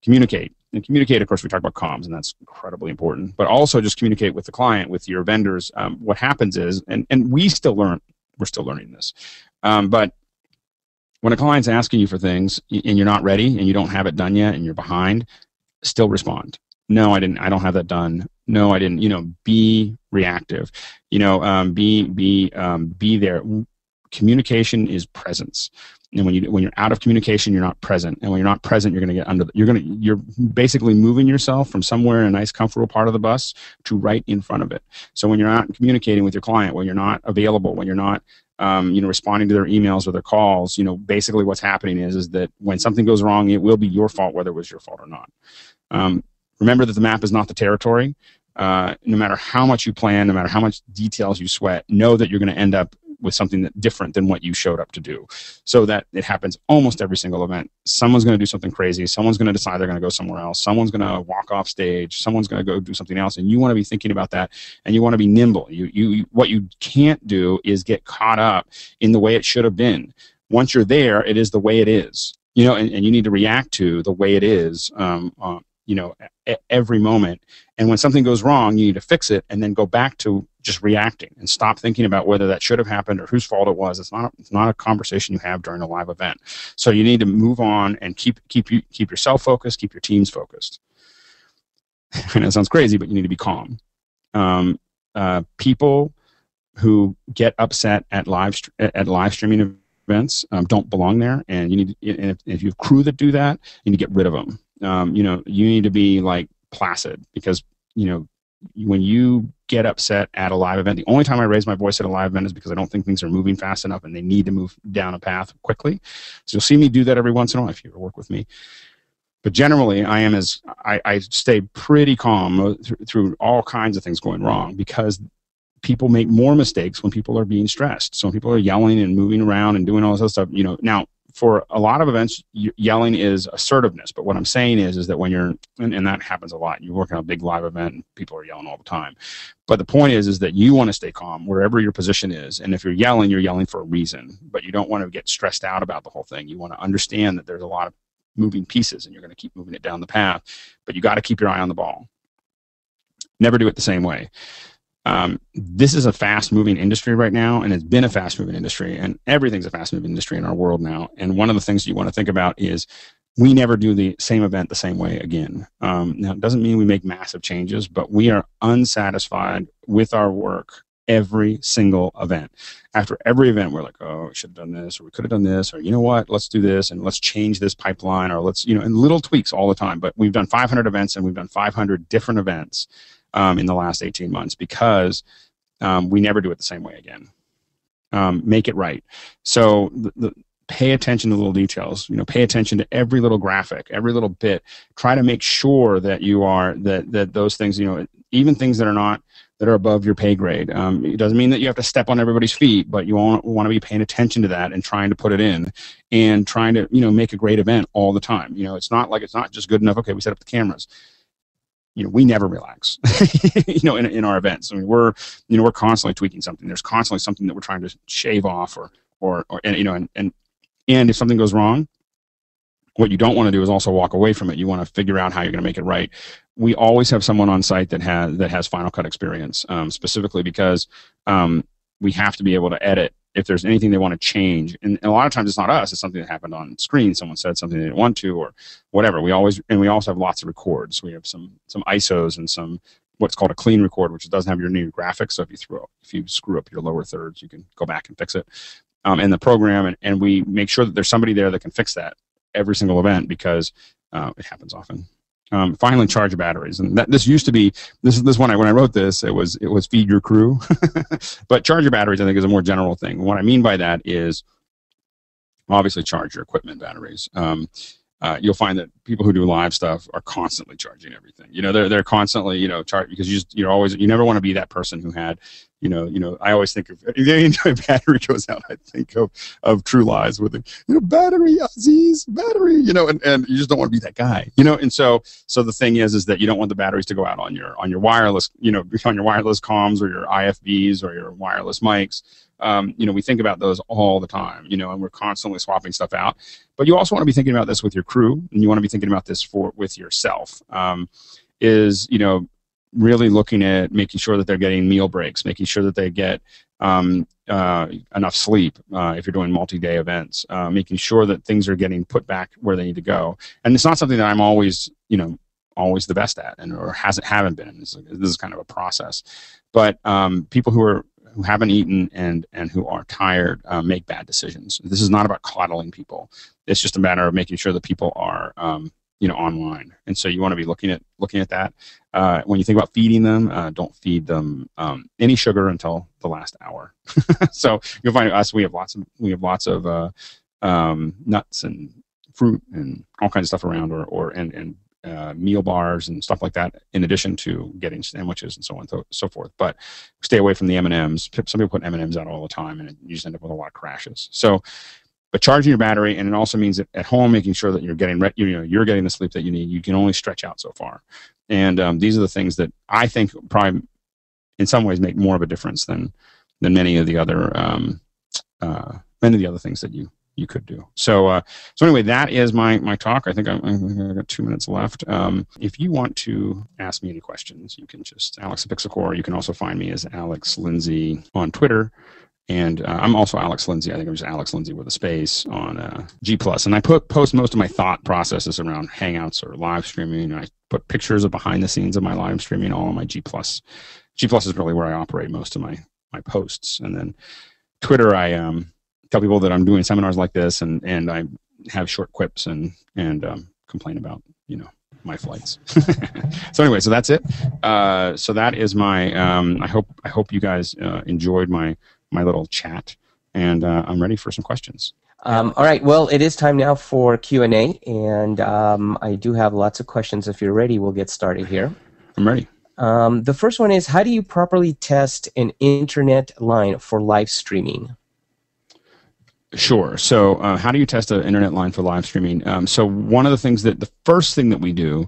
Communicate. And communicate, of course, we talk about comms, and that's incredibly important. But also just communicate with the client, with your vendors. What happens is, and we're still learning this, but when a client's asking you for things and you're not ready and you don't have it done yet and you're behind, still respond. No, I didn't. I don't have that done. No, I didn't. Be reactive. Be there. Communication is presence. And when you're out of communication, you're not present. And when you're not present, you're going to get you're basically moving yourself from somewhere in a nice, comfortable part of the bus to right in front of it. So when you're not communicating with your client, when you're not available, when you're not responding to their emails or their calls, basically what's happening is that when something goes wrong, it will be your fault, whether it was your fault or not. Remember that the map is not the territory. No matter how much you plan, no matter how much details you sweat, know that you're going to end up with something different than what you showed up to do. So that it happens almost every single event. Someone's going to do something crazy. Someone's going to decide they're going to go somewhere else. Someone's going to walk off stage. Someone's going to go do something else. And you want to be thinking about that, and you want to be nimble. What you can't do is get caught up in the way it should have been. Once you're there, it is the way it is. And you need to react to the way it is. Every moment. And when something goes wrong, you need to fix it and then go back to just reacting and stop thinking about whether that should have happened or whose fault it was. It's not a conversation you have during a live event. So you need to move on and keep yourself focused, keep your teams focused. And it sounds crazy, but you need to be calm. People who get upset at live streaming events don't belong there, and you need and if you have crew that do that, you need to get rid of them. You need to be like placid, because when you get upset at a live event, the only time I raise my voice at a live event is because I don't think things are moving fast enough and they need to move down a path quickly. So you'll see me do that every once in a while if you ever work with me. But generally, I stay pretty calm through all kinds of things going wrong, because people make more mistakes when people are being stressed. So when people are yelling and moving around and doing all this other stuff, now, for a lot of events, yelling is assertiveness. But what I'm saying is that when you're, and that happens a lot, you work on a big live event and people are yelling all the time. But the point is that you want to stay calm wherever your position is. And if you're yelling for a reason, but you don't want to get stressed out about the whole thing. You want to understand that there's a lot of moving pieces and you're going to keep moving it down the path, but you got to keep your eye on the ball. Never do it the same way. This is a fast-moving industry right now, and it's been a fast-moving industry, and everything's a fast-moving industry in our world now. And one of the things you want to think about is we never do the same event the same way again. Now, it doesn't mean we make massive changes, but we are unsatisfied with our work every single event. After every event, we're like, oh, we should have done this, or we could have done this, or you know what, let's do this, and let's change this pipeline, or let's, and little tweaks all the time. But we've done 500 events, and we've done 500 different events in the last 18 months because we never do it the same way again. Make it right. So pay attention to little details. Pay attention to every little graphic, every little bit. Try to make sure that you are that those things, even things that are above your pay grade. It doesn't mean that you have to step on everybody's feet, but you want to be paying attention to that and trying to put it in and trying to make a great event all the time. It's not just good enough. Okay, we set up the cameras. We never relax, in our events. I mean, we're constantly tweaking something. There's constantly something that we're trying to shave off and if something goes wrong, what you don't want to do is also walk away from it. You want to figure out how you're going to make it right. We always have someone on site that has Final Cut experience, specifically because we have to be able to edit if there's anything they want to change. And a lot of times it's not us, it's something that happened on screen. Someone said something they didn't want to or whatever. We also have lots of records. We have some ISOs and some what's called a clean record, which doesn't have your new graphics. So if you screw up your lower thirds, you can go back and fix it in the program. And we make sure that there's somebody there that can fix that every single event because it happens often. Finally, charge your batteries, and this used to be this when I wrote this, it was feed your crew, but charge your batteries I think is a more general thing. What I mean by that is obviously charge your equipment batteries. You'll find that people who do live stuff are constantly charging everything. They're constantly charge because you never want to be that person who had I always think of if a battery goes out, I think of True Lies with the battery, Aziz, battery, and you just don't want to be that guy, and so the thing is that you don't want the batteries to go out on your wireless, on your wireless comms or your IFBs or your wireless mics. We think about those all the time, and we're constantly swapping stuff out. But you also want to be thinking about this with your crew, and you want to be thinking about this with yourself. Really looking at making sure that they're getting meal breaks, making sure that they get enough sleep if you're doing multi-day events, making sure that things are getting put back where they need to go. And it's not something that I'm always, always the best at, and or haven't been. And this is kind of a process. But people who haven't eaten and who are tired make bad decisions. This is not about coddling people. It's just a matter of making sure that people are online. And so you want to be looking at that. When you think about feeding them, don't feed them any sugar until the last hour. So you'll find us. We have lots of nuts and fruit and all kinds of stuff around, and meal bars and stuff like that, in addition to getting sandwiches and so on and so forth. But stay away from the M&Ms. Some people put M&Ms out all the time, and you just end up with a lot of crashes. So, but charging your battery, and it also means that at home, making sure that you're getting you're getting the sleep that you need. You can only stretch out so far, and these are the things that I think probably, in some ways, make more of a difference than many of the other things that you could do. So anyway, that is my talk. I think I've got 2 minutes left. If you want to ask me any questions, you can just Alex Pixelcore. You can also find me as Alex Lindsay on Twitter. And I'm also Alex Lindsay. I think I'm just Alex Lindsay with a space on G+. And I post most of my thought processes around Hangouts or live streaming. And I put pictures of behind the scenes of my live streaming all on my G+. G+ is really where I operate most of my posts. And then Twitter, I tell people that I'm doing seminars like this, and I have short quips and complain about my flights. So anyway, so that's it. So that is my. I hope you guys enjoyed my little chat, and I'm ready for some questions. All right. Well, it is time now for Q&A, and I do have lots of questions. If you're ready, we'll get started here. I'm ready. The first one is, how do you properly test an internet line for live streaming? Sure. So how do you test an internet line for live streaming? So one of the things the first thing that we do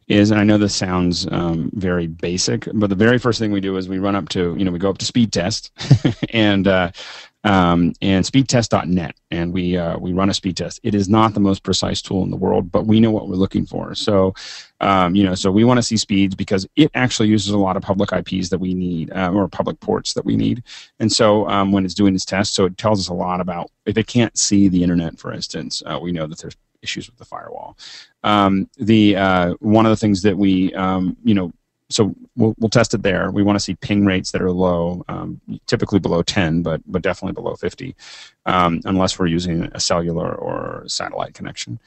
is, and I know this sounds very basic, but the very first thing we do is we run up to, we go up to speed test and speedtest.net, and we run a speed test. It is not the most precise tool in the world, but we know what we're looking for. So, so we want to see speeds because it actually uses a lot of public IPs that we need, or public ports that we need. And so when it's doing its test, so it tells us a lot about if it can't see the internet, for instance, we know that there's issues with the firewall. One of the things that we, so we'll test it there. We want to see ping rates that are low, typically below 10, but definitely below 50, unless we're using a cellular or satellite connection.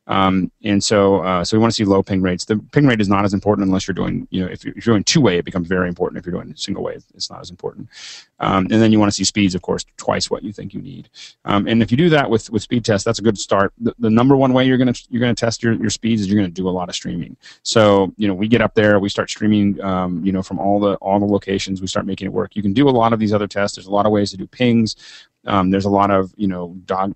And so we want to see low ping rates. The ping rate is not as important unless you're doing, if you're doing two-way, it becomes very important. If you're doing single way, it's not as important. And then you want to see speeds, of course, twice what you think you need. And if you do that with speed tests, that's a good start. The number one way you're gonna test your speeds is you're gonna do a lot of streaming. So we get up there, we start streaming, from all the locations, we start making it work. You can do a lot of these other tests. There's a lot of ways to do pings. There's a lot of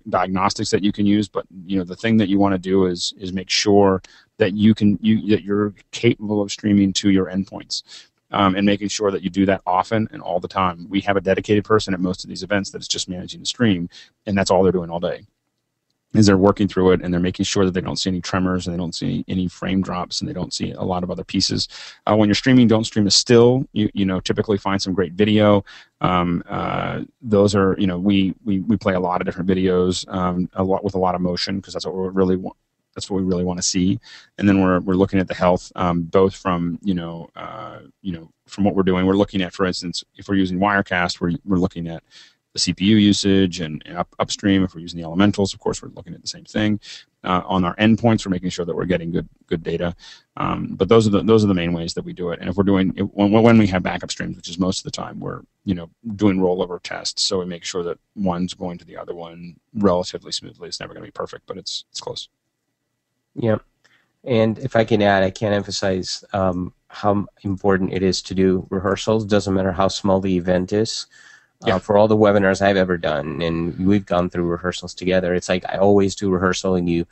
diagnostics that you can use, but the thing that you want to do is make sure that that you're capable of streaming to your endpoints, and making sure that you do that often and all the time. We have a dedicated person at most of these events that is just managing the stream, and that's all they're doing all day. Is they're working through it, and they're making sure that they don't see any tremors, and they don't see any frame drops, and they don't see a lot of other pieces. When you're streaming, don't stream a still. Typically find some great video. Those are we play a lot of different videos, with a lot of motion, because that's what we really want. That's what we really want to see. And then we're looking at the health, both from from what we're doing. We're looking at, for instance, if we're using Wirecast, we're looking at the CPU usage and upstream. If we're using the elementals, of course, we're looking at the same thing. On our endpoints, we're making sure that we're getting good data. But those are the main ways that we do it. And if we're doing when we have backup streams, which is most of the time, we're doing rollover tests. So we make sure that one's going to the other one relatively smoothly. It's never going to be perfect, but it's close. Yeah, and if I can add, I can't emphasize how important it is to do rehearsals. Doesn't matter how small the event is. Yeah. For all the webinars I've ever done, and we've gone through rehearsals together, it's like I always do rehearsal, and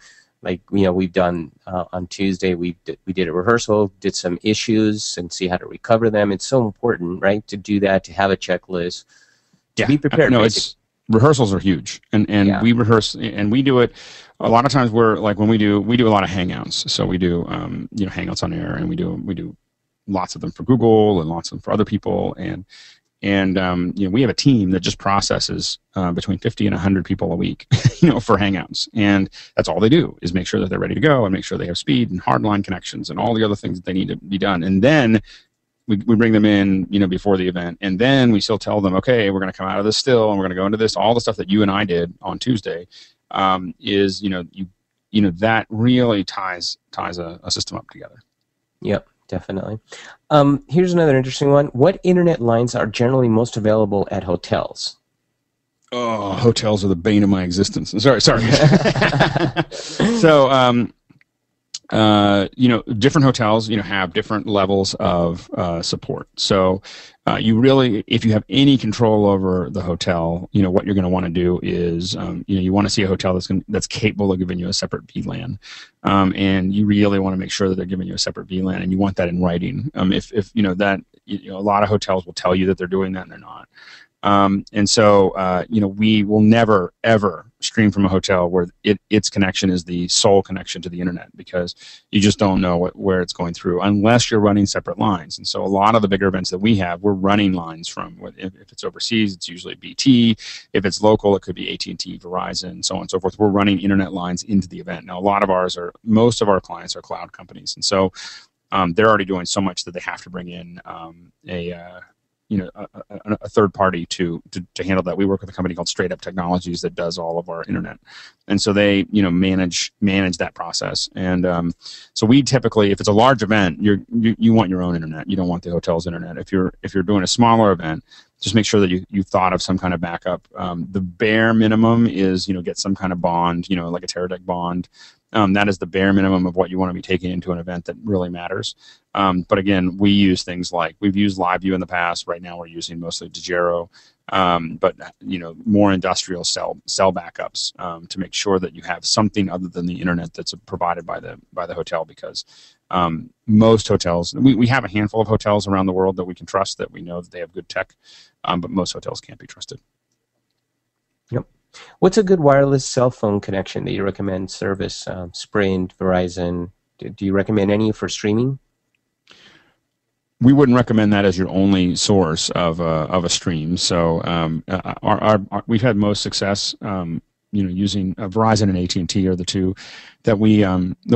we've done on Tuesday, we did a rehearsal, did some issues, and see how to recover them. It's so important, right, to do that, to have a checklist, to be prepared. No, rehearsals are huge, and yeah. We rehearse, and we do it. A lot of times we're like, when we do a lot of Hangouts. So we do Hangouts on air, and we do lots of them for Google and lots of them for other people, and we have a team that just processes between 50 and 100 people a week, for Hangouts, and that's all they do is make sure that they're ready to go and make sure they have speed and hardline connections and all the other things that they need to be done. And then we bring them in, before the event, and then we still tell them, okay, we're going to come out of this still, and we're going to go into this. All the stuff that you and I did on Tuesday that really ties a system up together. Yep, definitely. Here's another interesting one. What internet lines are generally most available at hotels? Oh, hotels are the bane of my existence. Sorry. So, different hotels, have different levels of support. So you really, if you have any control over the hotel, what you're going to want to do is, you want to see a hotel that's capable of giving you a separate VLAN. And you really want to make sure that they're giving you a separate VLAN, and you want that in writing. If a lot of hotels will tell you that they're doing that and they're not. And so, we will never, ever stream from a hotel where its connection is the sole connection to the internet, because you just don't know where it's going through unless you're running separate lines. And so a lot of the bigger events that we have, we're running lines from. If it's overseas, it's usually BT. If it's local, it could be AT&T, Verizon, so on and so forth. We're running internet lines into the event. Now, most of our clients are cloud companies. And so they're already doing so much that they have to bring in a third party to handle that. We work with a company called Straight Up Technologies that does all of our internet, and so they manage that process. And so we typically, if it's a large event, you want your own internet. You don't want the hotel's internet. If you're doing a smaller event, just make sure that you've thought of some kind of backup. The bare minimum is get some kind of bond, like a Teradek bond. That is the bare minimum of what you want to be taking into an event that really matters. But again, we use things like, we've used LiveView in the past. Right now we're using mostly Degero, but more industrial cell backups to make sure that you have something other than the internet that's provided by the hotel, because most hotels, we have a handful of hotels around the world that we can trust, that we know that they have good tech, but most hotels can't be trusted. Yep. What's a good wireless cell phone connection that you recommend? Service, Sprint, Verizon. Do you recommend any for streaming? We wouldn't recommend that as your only source of a stream. So we've had most success, using Verizon and AT&T are the two that we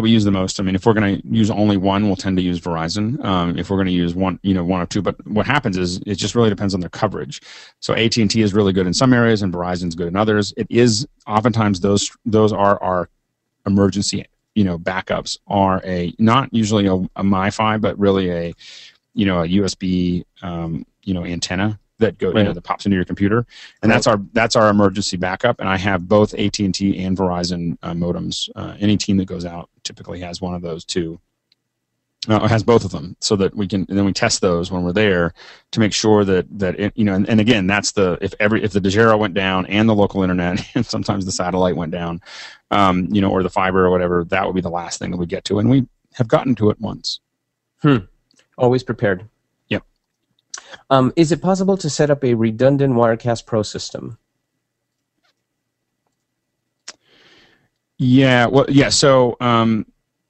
use the most. I mean, if we're going to use only one, we'll tend to use Verizon. If we're going to use one or two, but what happens is it just really depends on their coverage. So AT&T is really good in some areas, and Verizon's good in others. It is oftentimes those are our emergency backups are not usually a MiFi, but really a USB antenna that that pops into your computer, and that's our emergency backup. And I have both AT&T and Verizon modems. Any team that goes out typically has one of those too. Has both of them, so that we can, and then we test those when we're there to make sure that and again, that's if the Degero went down and the local internet, and sometimes the satellite went down, or the fiber or whatever, that would be the last thing that we get to, and we have gotten to it once. Always prepared. Yep. Is it possible to set up a redundant Wirecast Pro system? Yeah. Well, yeah. So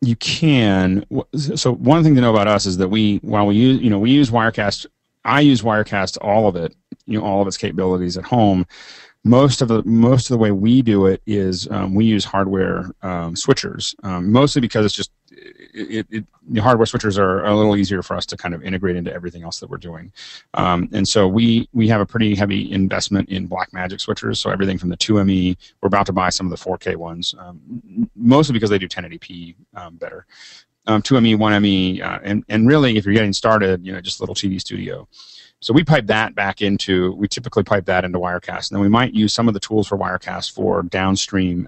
you can. So one thing to know about us is that while we use Wirecast, I use Wirecast, all of it, all of its capabilities at home. Most of the way we do it is we use hardware switchers, mostly because it's just the hardware switchers are a little easier for us to kind of integrate into everything else that we're doing. And so we have a pretty heavy investment in Blackmagic switchers. So everything from the 2ME, we're about to buy some of the 4K ones, mostly because they do 1080p better. 2ME, 1ME, and really, if you're getting started, just a little TV studio. So we typically pipe that into Wirecast, and then we might use some of the tools for Wirecast for downstream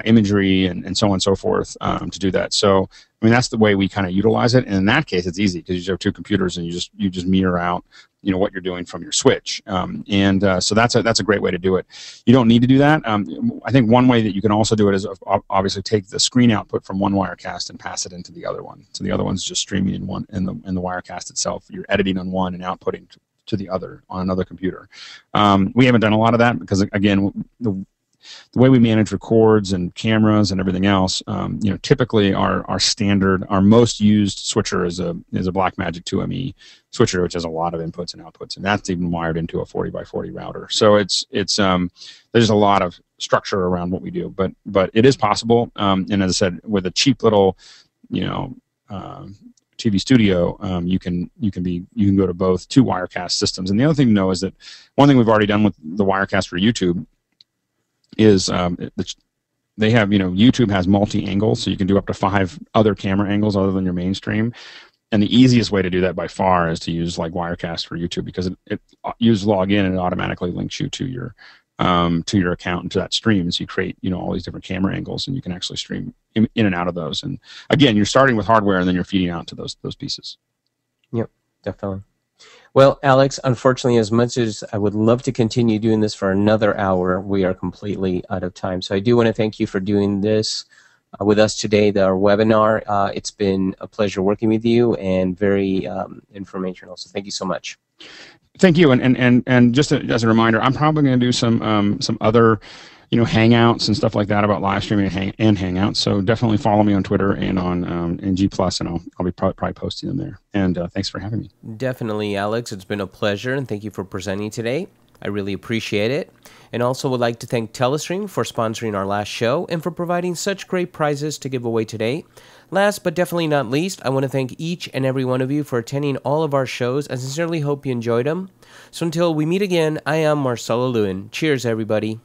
imagery and so on and so forth to do that. So I mean, that's the way we kind of utilize it. And in that case, it's easy because you just have two computers and you just mirror out what you're doing from your switch. So that's a great way to do it. You don't need to do that. I think one way that you can also do it is obviously take the screen output from one Wirecast and pass it into the other one. So the other one's just streaming in the Wirecast itself. You're editing on one and outputting to the other on another computer. We haven't done a lot of that because, again, the way we manage records and cameras and everything else, typically our standard, our most used switcher is a Blackmagic 2ME switcher, which has a lot of inputs and outputs, and that's even wired into a 40x40 router. So it's there's a lot of structure around what we do, but it is possible. And as I said, with a cheap little, TV studio, you can go to both two Wirecast systems. And the other thing to know is that one thing we've already done with the Wirecast for YouTube is they have, YouTube has multi-angles, so you can do up to 5 other camera angles other than your mainstream. And the easiest way to do that by far is to use like Wirecast for YouTube, because you just log in and it automatically links you to your account and to that stream. So you create, all these different camera angles, and you can actually stream in and out of those. And again, you're starting with hardware and then you're feeding out to those pieces. Yep, definitely. Well, Alex, unfortunately, as much as I would love to continue doing this for another hour, we are completely out of time. So I do want to thank you for doing this with us today, our webinar. It's been a pleasure working with you and very informational. So thank you so much. Thank you, and just as a reminder, I'm probably going to do some other, hangouts and stuff like that about live streaming and hangouts. So definitely follow me on Twitter and on G Plus, and I'll be probably posting them there. And thanks for having me. Definitely, Alex. It's been a pleasure, and thank you for presenting today. I really appreciate it. And also would like to thank Telestream for sponsoring our last show and for providing such great prizes to give away today. Last but definitely not least, I want to thank each and every one of you for attending all of our shows. I sincerely hope you enjoyed them. So until we meet again, I am Marcelo Lewin. Cheers, everybody.